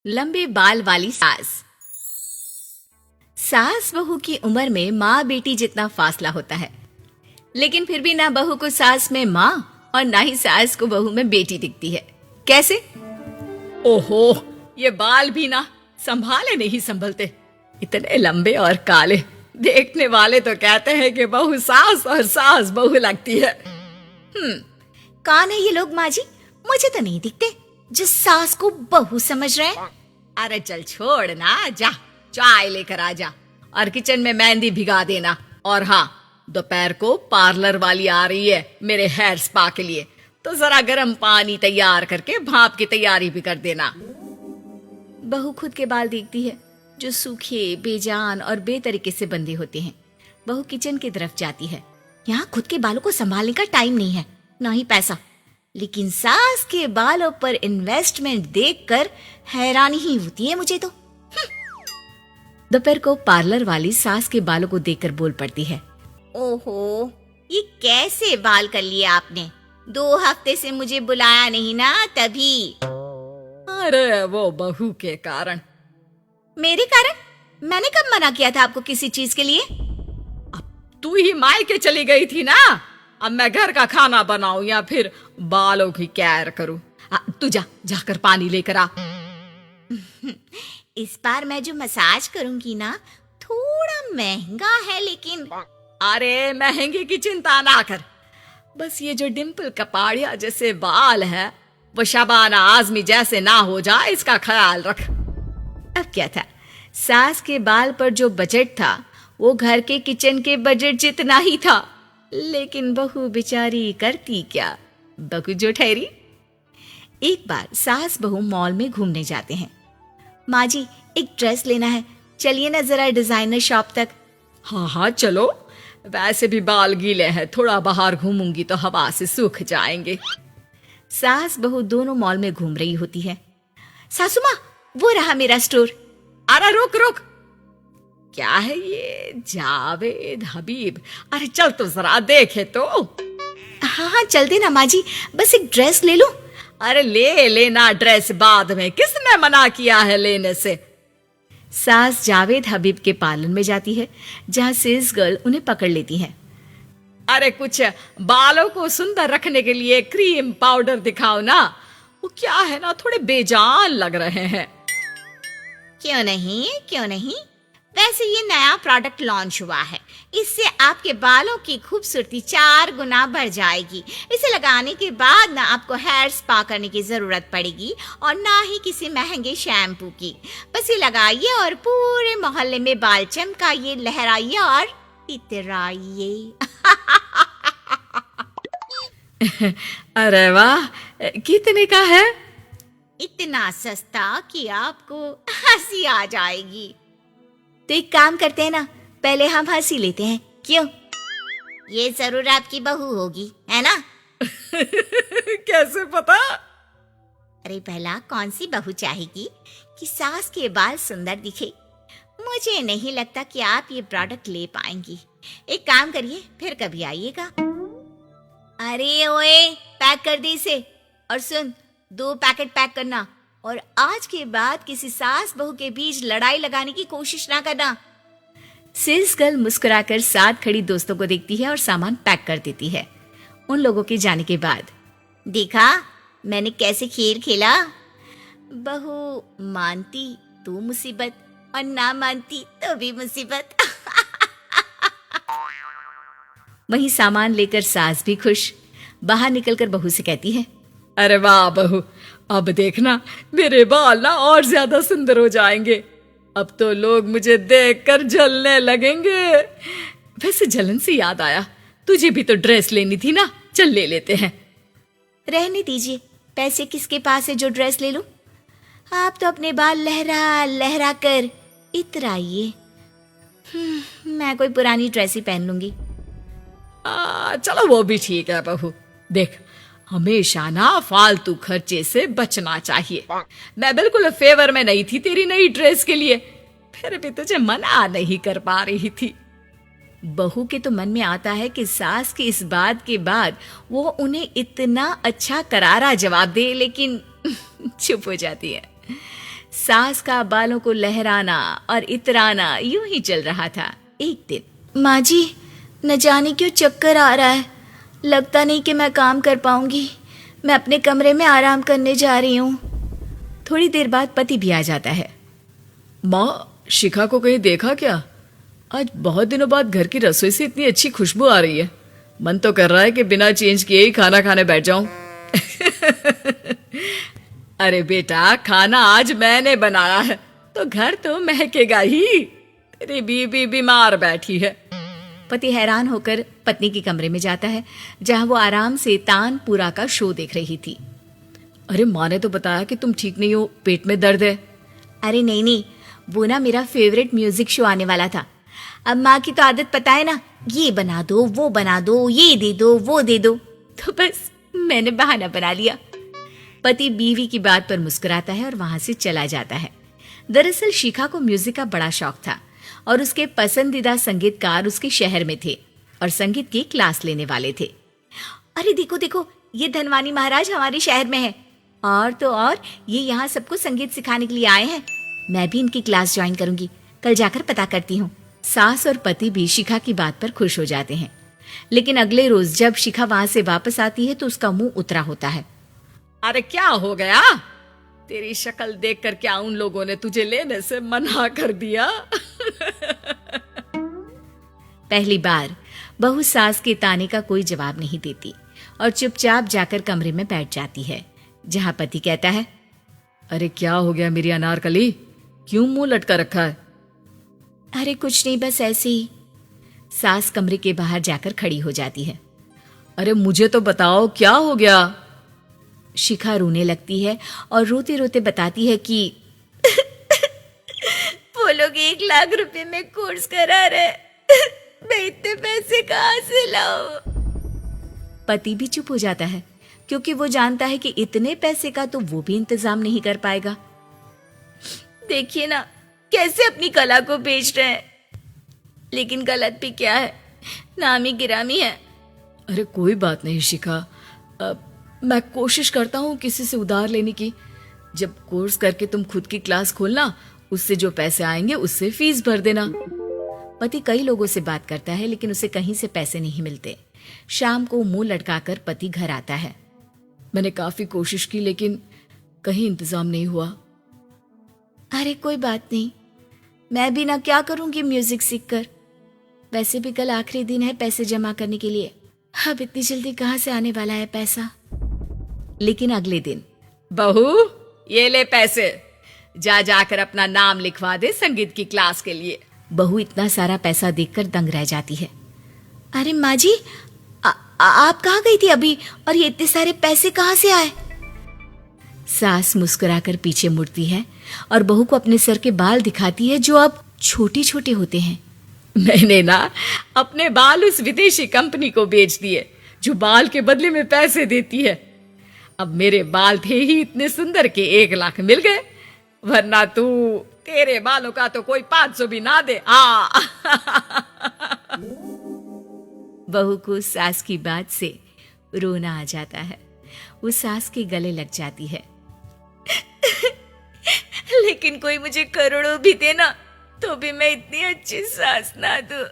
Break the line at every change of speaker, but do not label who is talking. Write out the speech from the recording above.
लंबे बाल वाली सास। सास बहू की उम्र में माँ बेटी जितना फासला होता है, लेकिन फिर भी ना बहू को सास में माँ और ना ही सास को बहू में बेटी दिखती है। कैसे? ओहो, ये बाल भी ना संभाले नहीं संभलते, इतने लंबे और काले। देखने वाले तो कहते हैं कि बहू सास और सास बहू लगती है। कौन है ये लोग माँ जी? मुझे तो नहीं दिखते जो सास को बहू समझ रहे हैं। अरे चल छोड़ ना, जा चाय लेकर आ जा और किचन में मेहंदी भिगा देना। और हाँ, दोपहर को पार्लर वाली आ रही है मेरे हेयर स्पा के लिए, तो जरा गर्म पानी तैयार करके भाप की तैयारी भी कर देना। बहू खुद के बाल देखती है जो सूखे, बेजान और बेतरीके से बंधे होते हैं। बहू किचन की तरफ जाती है। यहाँ खुद के बालों को संभालने का टाइम नहीं है, ना ही पैसा, लेकिन सास के बालों पर इन्वेस्टमेंट देखकर हैरानी ही होती है मुझे तो। दोपहर को पार्लर वाली सास के बालों को देखकर बोल पड़ती है, ओहो, ये कैसे बाल कर लिए आपने? 2 हफ्ते से मुझे बुलाया नहीं ना, तभी। अरे वो बहू के कारण। मेरे कारण? मैंने कब मना किया था आपको किसी चीज के लिए? अब तू ही मायके चली गई थी ना, अब मैं घर का खाना बनाऊं या फिर बालों की केयर करूं? तू जाकर पानी लेकर आ। इस बार मैं जो मसाज करूंगी ना, थोड़ा महंगा है, लेकिन अरे महंगे की चिंता ना कर, बस ये जो डिम्पल कपाड़िया जैसे बाल है वो शबाना आजमी जैसे ना हो जाए, इसका ख्याल रख। अब क्या था, सास के बाल पर जो बजट था वो घर के किचन के बजट जितना ही था, लेकिन बहू बेचारी करती क्या, बहू जो ठहरी। एक बार सास बहू मॉल में घूमने जाते हैं। माँ जी, एक ड्रेस लेना है, चलिए ना जरा डिजाइनर शॉप तक। हाँ चलो, वैसे भी बाल गीले हैं, थोड़ा बाहर घूमूंगी तो हवा से सूख जाएंगे। सास बहू दोनों मॉल में घूम रही होती है। सासू माँ, वो रहा मेरा स्टोर। अरे रुक, क्या है ये? जावेद हबीब। अरे चल तो जरा देखे तो। हाँ चल देना माँ जी, बस एक ड्रेस ले लो। अरे ले लेना ड्रेस बाद में, किसने मना किया है लेने से? सास जावेद हबीब के पार्लर में जाती है, जहाँ सेल्स गर्ल उन्हें पकड़ लेती है। अरे कुछ बालों को सुंदर रखने के लिए क्रीम पाउडर दिखाओ ना, वो क्या है ना, थोड़े बेजान लग रहे हैं। क्यों नहीं, वैसे ये नया प्रोडक्ट लॉन्च हुआ है, इससे आपके बालों की खूबसूरती 4 गुना बढ़ जाएगी। इसे लगाने के बाद ना आपको हेयर स्पा करने की जरूरत पड़ेगी और ना ही किसी महंगे शैम्पू की। बस ये लगाइए और पूरे मोहल्ले में बाल चमकाइए, लहराइए और इतराइए। अरे वाह, कितने का है? इतना सस्ता कि आपको हंसी आ जाएगी। तो एक काम करते हैं ना, पहले हम हंसी लेते हैं, क्यों? ये जरूर आपकी बहू होगी, है ना? कैसे पता? अरे भला कौन सी बहू चाहेगी कि सास के बाल सुंदर दिखे? मुझे नहीं लगता कि आप ये प्रोडक्ट ले पाएंगी। एक काम करिए, फिर कभी आइएगा। अरे ओए, पैक कर दे इसे, और सुन, 2 पैकेट पैक करना, और आज के बाद किसी सास बहू के बीच लड़ाई लगाने की कोशिश ना करना। सेल्स गर्ल मुस्कुराकर साथ खड़ी दोस्तों को देखती है और सामान पैक कर देती है। उन लोगों के जाने के बाद, देखा मैंने कैसे खेल खेला? बहू मानती तो मुसीबत, और ना मानती तो भी मुसीबत। वहीं सामान लेकर सास भी खुश। बाहर निकलकर बहू से कहती है, अरे वाह बहू, अब देखना मेरे बाल ना और ज्यादा सुंदर हो जाएंगे। अब तो लोग मुझे देखकर जलने लगेंगे। वैसे जलन से याद आया, तुझे भी तो ड्रेस लेनी थी ना, चल ले लेते हैं। रहने दीजिए, पैसे किसके पास है जो ड्रेस ले लूं? आप तो अपने बाल लहरा लहरा कर इतराइए। मैं कोई पुरानी ड्रेस ही पहन लूंगी। चलो वो भी ठीक है बहू, देख हमेशा ना फालतू खर्चे से बचना चाहिए। मैं बिल्कुल फेवर में नहीं थी तेरी नई ड्रेस के लिए, फिर भी तुझे मना नहीं कर पा रही थी। बहू के तो मन में आता है कि सास की इस बात के बाद वो उन्हें इतना अच्छा करारा जवाब दे, लेकिन चुप हो जाती है। सास का बालों को लहराना और इतराना यूं ही चल रहा था। एक दिन, माँ जी, न जाने क्यों चक्कर आ रहा है, लगता नहीं कि मैं काम कर पाऊंगी, मैं अपने कमरे में आराम करने जा रही हूँ। थोड़ी देर बाद पति भी आ जाता है।
माँ, शिखा को कहीं देखा क्या? आज बहुत दिनों बाद घर की रसोई से इतनी अच्छी खुशबू आ रही है। मन तो कर रहा है कि बिना चेंज किए ही खाना खाने बैठ जाऊं।
अरे बेटा, खाना आज मैंने बनाया है तो घर तो महकेगा ही। तेरी बीबी बीमार बैठी है। पति हैरान होकर पत्नी के कमरे में जाता है, जहां वो आराम से तानपुरा का शो देख रही थी।
अरे, माँ ने तो बताया कि तुम ठीक नहीं हो, पेट में दर्द है।
अरे नहीं, वो ना मेरा फेवरेट म्यूजिक शो आने वाला था। अब माँ की तो आदत पता है ना, ये बना दो, वो बना दो, ये दे दो, वो दे दो, तो बस मैंने बहाना बना लिया। पति बीवी की बात पर मुस्कुराता है और वहां से चला जाता है। दरअसल शिखा को म्यूजिक का बड़ा शौक था और उसके पसंदीदा संगीतकार उसके शहर में थे और संगीत की क्लास लेने वाले थे। अरे देखो देखो, ये धनवानी महाराज हमारे शहर में है, और तो और ये यहाँ सबको संगीत सिखाने के लिए आए हैं। मैं भी इनकी क्लास ज्वाइन करूंगी, कल जाकर पता करती हूँ। सास और पति भी शिखा की बात पर खुश हो जाते हैं। लेकिन अगले रोज जब शिखा वहां से वापस आती है तो उसका मुंह उतरा होता है।
अरे क्या हो गया? तेरी शक्ल देखकर क्या उन लोगों ने तुझे लेने से मना कर दिया?
पहली बार बहू सास के ताने का कोई जवाब नहीं देती और चुपचाप जाकर कमरे में बैठ जाती है, जहां पति कहता है,
अरे क्या हो गया मेरी अनारकली, क्यों मुंह लटका रखा है?
अरे कुछ नहीं, बस ऐसे ही। सास कमरे के बाहर जाकर खड़ी हो जाती है।
अरे मुझे तो बताओ, क्या हो गया?
शिखा रोने लगती है और रोते रोते बताती है कि वो लोग 1 लाख रुपए में कोर्स करा रहे, मैं इतने पैसे कहाँ से लाऊं? पति भी चुप हो जाता है, क्योंकि वो जानता है कि इतने पैसे का तो वो भी इंतजाम नहीं कर पाएगा। देखिए ना, कैसे अपनी कला को बेच रहे हैं, लेकिन गलत भी क्या है, नामी गिरामी है।
अरे कोई बात नहीं शिखा, मैं कोशिश करता हूँ किसी से उधार लेने की। जब कोर्स करके तुम खुद की क्लास खोलना, उससे जो पैसे आएंगे उससे फीस भर देना।
पति कई लोगों से बात करता है, लेकिन उसे कहीं से पैसे नहीं मिलते। शाम को मुंह लटकाकर पति घर आता है।
मैंने काफी कोशिश की, लेकिन कहीं इंतजाम नहीं हुआ।
अरे कोई बात नहीं, मैं भी ना क्या करूंगी म्यूजिक सीखकर। वैसे भी कल आखिरी दिन है पैसे जमा करने के लिए, अब इतनी जल्दी कहाँ से आने वाला है पैसा। लेकिन अगले दिन,
बहू ये ले पैसे, जाकर अपना नाम लिखवा दे संगीत की क्लास के लिए।
बहू इतना सारा पैसा देखकर दंग रह जाती है। अरे माँ जी, आप कहाँ गई थी अभी, और ये इतने सारे पैसे कहाँ से आए? सास मुस्कुराकर पीछे मुड़ती है और बहू को अपने सर के बाल दिखाती है, जो अब छोटे छोटे होते हैं।
मैंने ना अपने बाल उस विदेशी कंपनी को बेच दिए, जो बाल के बदले में पैसे देती है। अब मेरे बाल थे ही इतने सुंदर के 1 लाख मिल गए, वरना तेरे बालों का तो कोई 500 भी ना दे।
बहू को सास की बात से रोना आ जाता है। वो सास के गले लग जाती है। लेकिन कोई मुझे करोड़ों भी दे ना, तो भी मैं इतनी अच्छी सास ना दूं।